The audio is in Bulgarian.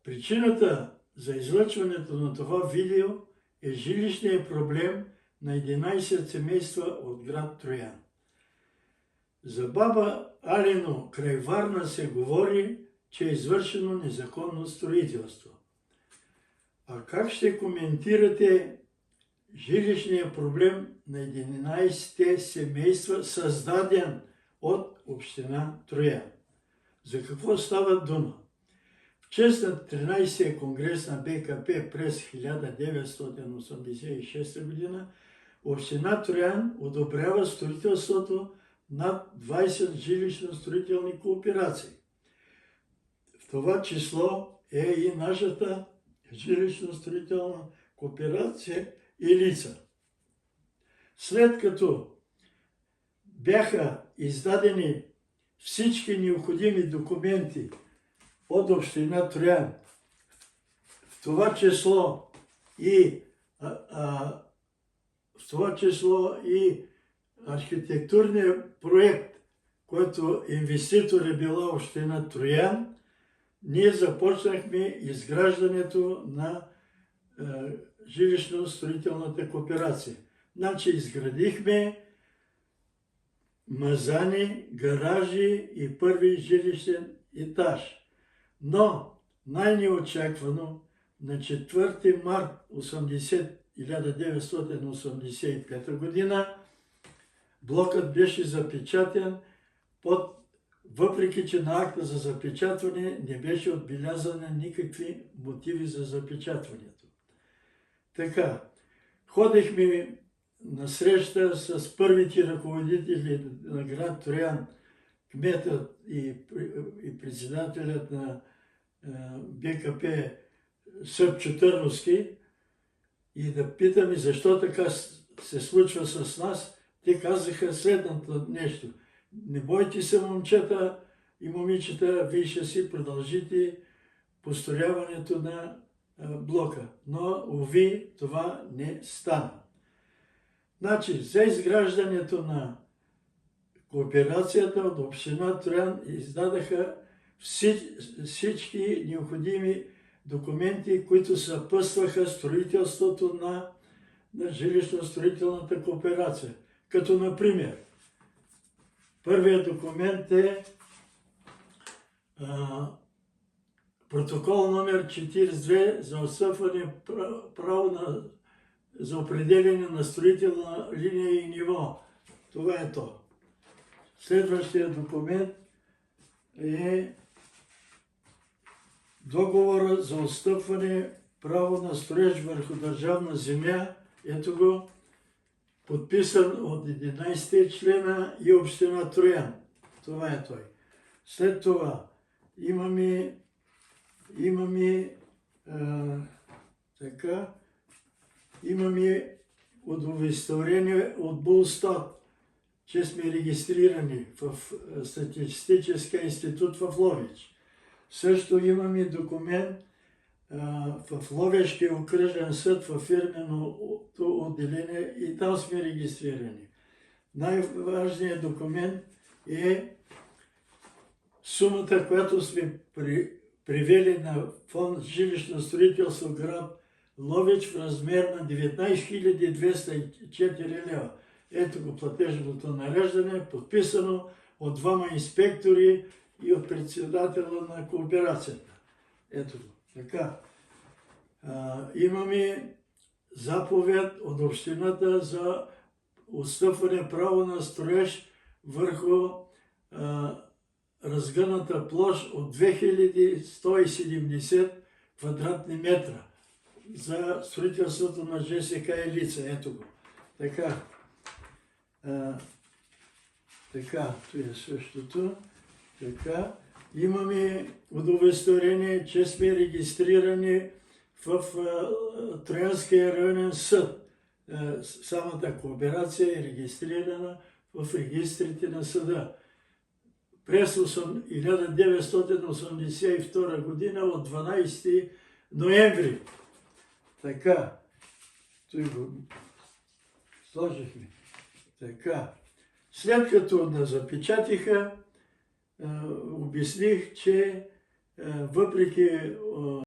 Причината за излъчването на това видео е жилищният проблем на 11 семейства от град Троян. За баба Алино край Варна се говори, че е извършено незаконно строителство. А как ще коментирате жилищния проблем на 11 семейства, създаден от община Троян? За какво става дума? В чест на 13-я конгрес на БКП през 1986 г. община Троян одобрява строителството над 20 жилищно-строителни кооперации. В това число е и нашата жилищно-строителна кооперация Илица. След като бяха издадени всички необходими документи от община Троян, в това число и архитектурния проект, който инвеститор е била община Троян, ние започнахме изграждането на жилищно-строителната кооперация. Значи изградихме мазани, гаражи и първи жилищен етаж. Но най-неочаквано на 4 март 1985 година блокът беше запечатан, въпреки че на акта за запечатване не беше отбелязани никакви мотиви за запечатването. Така, ходихме на среща с първите ръководители на град Троян, кметът и председателят на БКП Събчо Търновски, и да питаме защо така се случва с нас. Те казаха следното нещо: не бойте се, момчета и момичета, вие ще си продължите построяването на блока. Но, уви, това не стана. Значи, за изграждането на кооперацията от община Троян издадаха всички необходими документи, които съпътстваха строителството на жилищно-строителната кооперация. Като, например, първият документ е протокол номер 42 за отстъпване право за определение на строителна линия и ниво. Това е то. Следващия документ е договора за отстъпване право на строеж върху държавна земя. Ето го, подписан от 11 члена и община Троян. Това е той. След това имаме удостоверение от БУЛСТАТ, че сме регистрирани в Статистическия институт в Ловеч. Също имаме документ в Ловешкия окръжен съд в фирменото отделение и там сме регистрирани. Най-важният документ е сумата, която сме привели на фонд жилищно строителство град Ловеч в размер на 19 204 лева. Ето го платежното нареждане, подписано от двама инспектори и от председателя на кооперацията. Ето го. Така. Имаме заповед от общината за отстъпване право на строеж върху разгъната площ от 2170 квадратни метра за строителството на ЖСК Илица. Ето го. Така. Така, това е същото. Така. Имаме удостоверение, че сме регистрирани в Троянския районен съд. Самата кооперация е регистрирана в регистрите на съда. През 1982 година от 12 ноември. Така. Той го сложихме. Така. След като да запечатиха, обясних, че въпреки